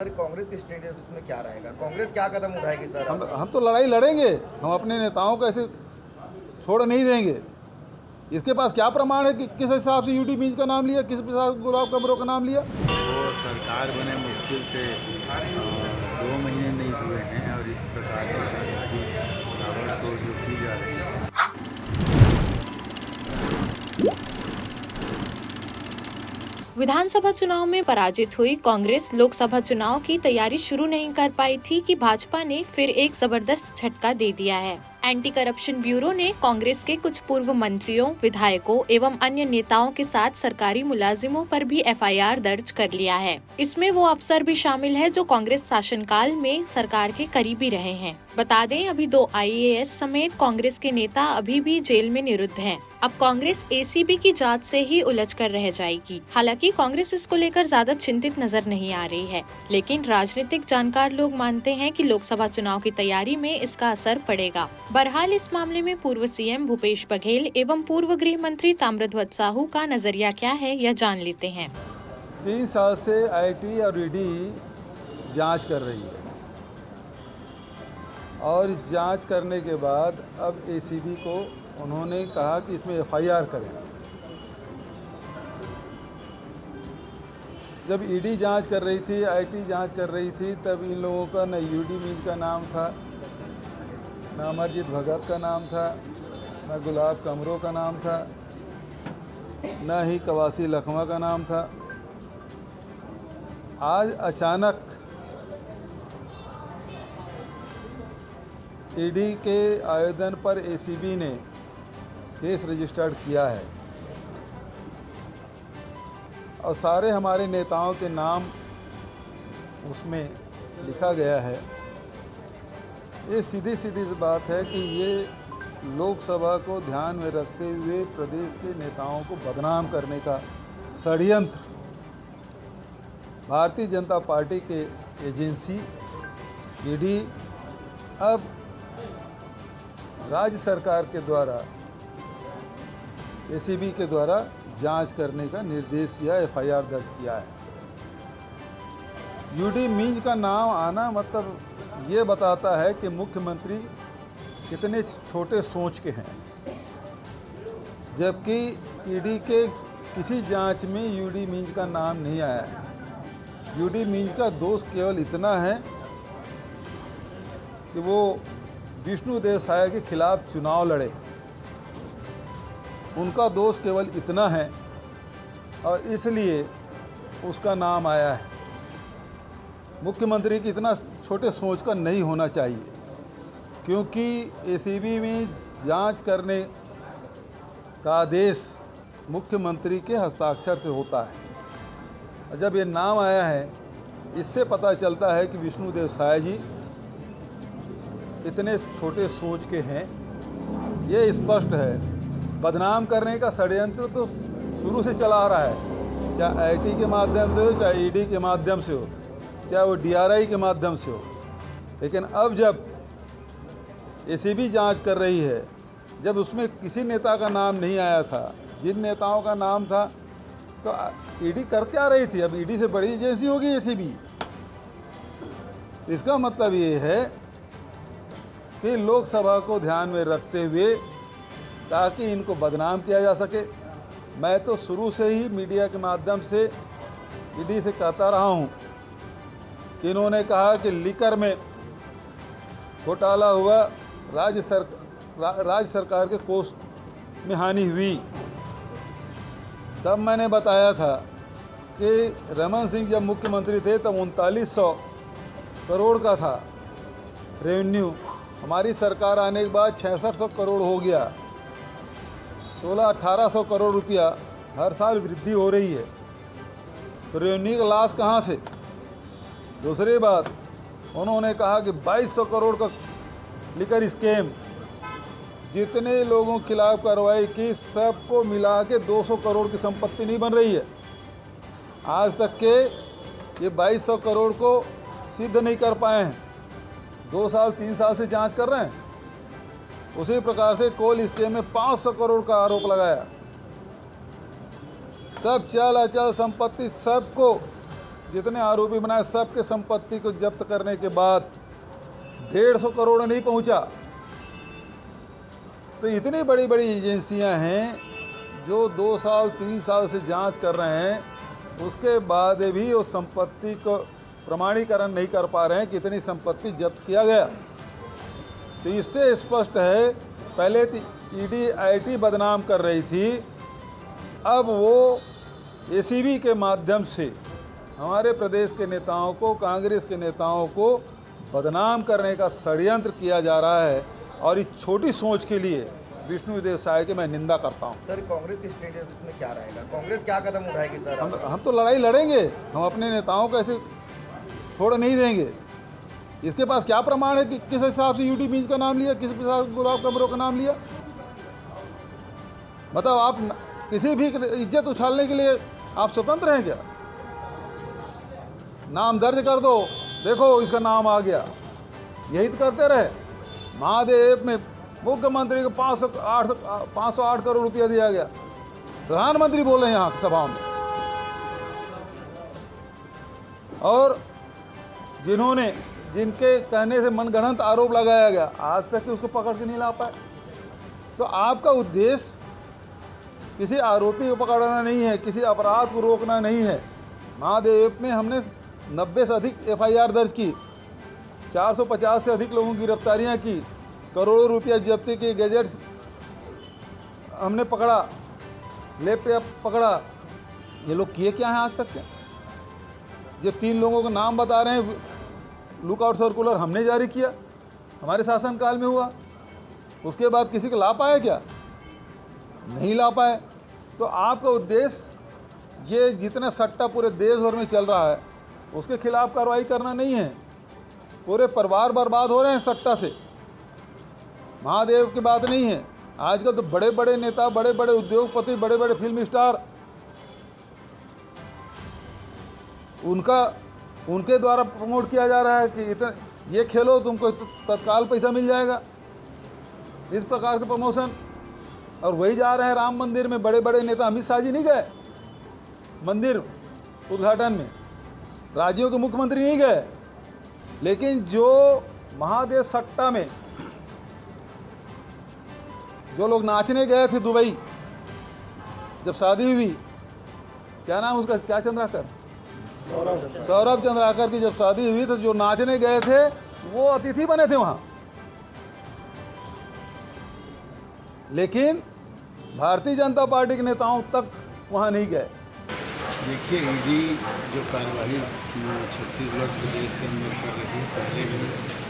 Sir Congress के stand इसमें क्या रहेगा? कांग्रेस क्या कदम उठाएगी सर? हम तो लड़ाई लड़ेंगे। हम अपने नेताओं को ऐसे छोड़ नहीं देंगे। इसके पास क्या प्रमाण है कि किस हिसाब से यूडी मींज का नाम लिया, किस हिसाब से गुलाब कमरों का नाम लिया? वो सरकार बने मुश्किल से 2 महीने नहीं हुए हैं और इस प्रकार की जानकारी ताबड़तोड़ जो की जा रही है। विधानसभा चुनाव में पराजित हुई कांग्रेस लोकसभा चुनाव की तैयारी शुरू नहीं कर पाई थी कि भाजपा ने फिर एक जबरदस्त झटका दे दिया है। एंटी करप्शन ब्यूरो ने कांग्रेस के कुछ पूर्व मंत्रियों, विधायकों एवं अन्य नेताओं के साथ सरकारी मुलाजिमों पर भी एफआईआर दर्ज कर लिया है। इसमें वो अफसर भी शामिल है जो कांग्रेस शासनकाल में सरकार के करीबी रहे हैं। बता दें, अभी 2 आईएएस समेत कांग्रेस के नेता अभी भी जेल में निरुद्ध हैं। अब कांग्रेस एसीबी की जांच से ही उलझ कर रह जाएगी। हालांकि कांग्रेस इसको लेकर ज्यादा चिंतित नजर नहीं आ रही है, लेकिन राजनीतिक जानकार लोग मानते हैं कि लोकसभा चुनाव की तैयारी में इसका असर पड़ेगा। बहरहाल इस मामले में पूर्व सीएम भूपेश बघेल एवं पूर्व गृह मंत्री ताम्रध्वज साहू का नजरिया क्या है, यह जान लेते हैं। 3 साल से आईटी और ईडी जांच कर रही है और जांच करने के बाद अब एसीबी को उन्होंने कहा कि इसमें एफआईआर करें। जब ईडी जांच कर रही थी, आईटी जांच कर रही थी, तब इन लोगों का न यूडी मींज का नाम था, न अमरजीत भगत का नाम था, न गुलाब कमरों का नाम था, न ही कवासी लखमा का नाम था। आज अचानक ईडी के आवेदन पर एसीबी ने केस रजिस्टर्ड किया है और सारे हमारे नेताओं के नाम उसमें लिखा गया है। ये सीधी सीधी बात है कि ये लोकसभा को ध्यान में रखते हुए प्रदेश के नेताओं को बदनाम करने का षड्यंत्र भारतीय जनता पार्टी के एजेंसी ईडी अब राज्य सरकार के द्वारा एसीबी के द्वारा जांच करने का निर्देश किया, एफआईआर दर्ज किया है। यूडी मींज का नाम आना मतलब ये बताता है कि मुख्यमंत्री कितने छोटे सोच के हैं, जबकि ईडी के किसी जांच में यूडी मींज का नाम नहीं आया है। यूडी मींज का दोष केवल इतना है कि वो विष्णुदेव साय के खिलाफ चुनाव लड़े, उनका दोष केवल इतना है और इसलिए उसका नाम आया है। मुख्यमंत्री की इतना छोटे सोच का नहीं होना चाहिए, क्योंकि एसीबी में जांच करने का आदेश मुख्यमंत्री के हस्ताक्षर से होता है। और जब ये नाम आया है, इससे पता चलता है कि विष्णुदेव साय जी इतने छोटे सोच के हैं। ये स्पष्ट है। बदनाम करने का षड्यंत्र तो शुरू से चला आ रहा है, चाहे आईटी के माध्यम से हो, चाहे ईडी के माध्यम से हो, चाहे वो डीआरआई के माध्यम से हो। लेकिन अब जब एसीबी जांच कर रही है, जब उसमें किसी नेता का नाम नहीं आया था, जिन नेताओं का नाम था, तो ईडी कर क्या रही थी? अब ईडी से बड़ी एजेंसी होगी एसीबी। इसका मतलब ये है कि लोकसभा को ध्यान में रखते हुए ताकि इनको बदनाम किया जा सके। मैं तो शुरू से ही मीडिया के माध्यम से ईडी से कहता रहा हूं कि इन्होंने कहा कि लीकर में घोटाला हुआ, राज्य सरकार के कोष में हानि हुई। तब मैंने बताया था कि रमन सिंह जब मुख्यमंत्री थे तब 3900 करोड़ का था रेवेन्यू। हमारी सरकार आने के बाद 6600 करोड़ हो गया। 1600-1800 करोड़ रुपया हर साल वृद्धि हो रही है। तो रेवेन्यू का लॉस कहाँ से? दूसरी बात, उन्होंने कहा कि 2200 करोड़ का लिकर स्कैम, जितने लोगों के खिलाफ कार्रवाई की सबको मिला के 200 करोड़ की संपत्ति नहीं बन रही है। आज तक के ये 2200 करोड़ को सिद्ध नहीं कर पाए हैं। 2 साल 3 साल से जांच कर रहे हैं। उसी प्रकार से कोल स्टे में 500 करोड़ का आरोप लगाया। सब चल अचल संपत्ति सबको जितने आरोपी बनाए सबके संपत्ति को जब्त करने के बाद 150 करोड़ नहीं पहुंचा। तो इतनी बड़ी बड़ी एजेंसियां हैं जो 2 साल 3 साल से जांच कर रहे हैं, उसके बाद भी वो संपत्ति को प्रमाणीकरण नहीं कर पा रहे हैं कि इतनी संपत्ति जब्त किया गया। तो इससे स्पष्ट है, पहले ईडी आईटी बदनाम कर रही थी, अब वो एसीबी के माध्यम से हमारे प्रदेश के नेताओं को, कांग्रेस के नेताओं को बदनाम करने का षड्यंत्र किया जा रहा है। और इस छोटी सोच के लिए विष्णुदेव साय की मैं निंदा करता हूं। सर, कांग्रेस की स्टेटस इसमें क्या रहेगा? कांग्रेस क्या कदम उठाएगी सर? हम तो लड़ाई लड़ेंगे, हम अपने नेताओं को ऐसे छोड़ नहीं देंगे। इसके पास क्या प्रमाण है कि किस हिसाब से यूटी मीन्स का नाम लिया, किस हिसाब से गुलाब कमरों का नाम लिया? मतलब आप किसी भी इज्जत उछालने के लिए आप स्वतंत्र हैं क्या? नाम दर्ज कर दो, देखो इसका नाम आ गया, यही तो करते रहे। महादेव में मुख्यमंत्री को 508 करोड़ रुपया दिया गया, प्रधानमंत्री बोले हैं यहाँ सभा में। और जिनके कहने से मनगढ़ंत आरोप लगाया गया, आज तक उसको पकड़ के नहीं ला पाए। तो आपका उद्देश्य किसी आरोपी को पकड़ना नहीं है, किसी अपराध को रोकना नहीं है। महादेव में हमने 90 से अधिक FIR दर्ज की, 450 से अधिक लोगों की गिरफ्तारियां की, करोड़ों रुपया जब्ती के गैजेट्स हमने पकड़ा, लैपटॉप पकड़ा। ये लोग किए क्या हैं आज तक? क्या ये 3 लोगों का नाम बता रहे हैं, लुकआउट सर्कुलर हमने जारी किया, हमारे शासनकाल में हुआ, उसके बाद किसी को ला पाए क्या? नहीं ला पाए। तो आपका उद्देश्य ये जितना सट्टा पूरे देश भर में चल रहा है उसके खिलाफ कार्रवाई करना नहीं है। पूरे परिवार बर्बाद हो रहे हैं सट्टा से। महादेव की बात नहीं है, आजकल तो बड़े बड़े नेता, बड़े बड़े उद्योगपति, बड़े बड़े फिल्म स्टार, उनके द्वारा प्रमोट किया जा रहा है कि इतना ये खेलो तुमको तत्काल पैसा मिल जाएगा, इस प्रकार के प्रमोशन। और वही जा रहे हैं राम मंदिर में, बड़े बड़े नेता। अमित शाह जी नहीं गए मंदिर उद्घाटन में, राज्यों के मुख्यमंत्री नहीं गए, लेकिन जो महादेव सट्टा में जो लोग नाचने गए थे दुबई, जब शादी हुई, क्या नाम उसका, क्या चंद्राकर, सौरभ चंद्राकर की जब शादी हुई तो जो नाचने गए थे वो अतिथि बने थे वहाँ। लेकिन भारतीय जनता पार्टी के नेताओं तक वहाँ नहीं गए। देखिए, ईडी जो कार्यवाही छत्तीसगढ़ प्रदेश के अंदर कर रही है, पहले भी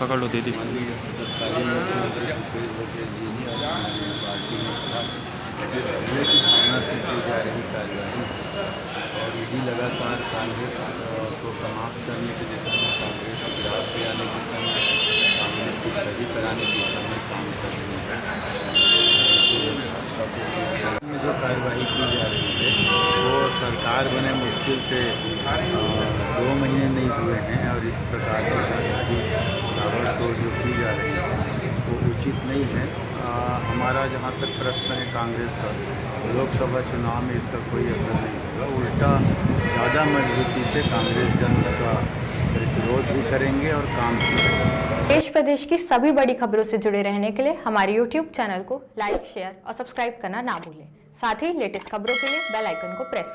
पकड़ लो दीदी, माननीय तत्कालीन मुख्यमंत्री भूपेश बघेल जी ने अपनी पार्टी में कहा कि पहले की भावना से की जा रही कार्यवाही और ईडी लगातार कांग्रेस को समाप्त करने की दिशा में, कांग्रेस को गिराव दिलाने की दिशा में, कांग्रेस की सही कराने की दिशा में काम कर रही है। में जो कार्यवाही की जा रही है वो सरकार बने मुश्किल से 2 महीने नहीं हुए हैं, और इस प्रकार की कार्यवाही ताबड़तोड़ जो की जा रही है वो उचित नहीं है। हमारा जहाँ तक प्रश्न है कांग्रेस का, लोकसभा चुनाव में इसका कोई असर नहीं होगा, उल्टा ज़्यादा मजबूती से कांग्रेस जन उसका प्रतिरोध भी करेंगे और काम भी करेंगे। देश प्रदेश की सभी बड़ी खबरों से जुड़े रहने के लिए हमारे YouTube चैनल को लाइक, शेयर और सब्सक्राइब करना ना भूलें। साथ ही लेटेस्ट खबरों के लिए बेल आइकन को प्रेस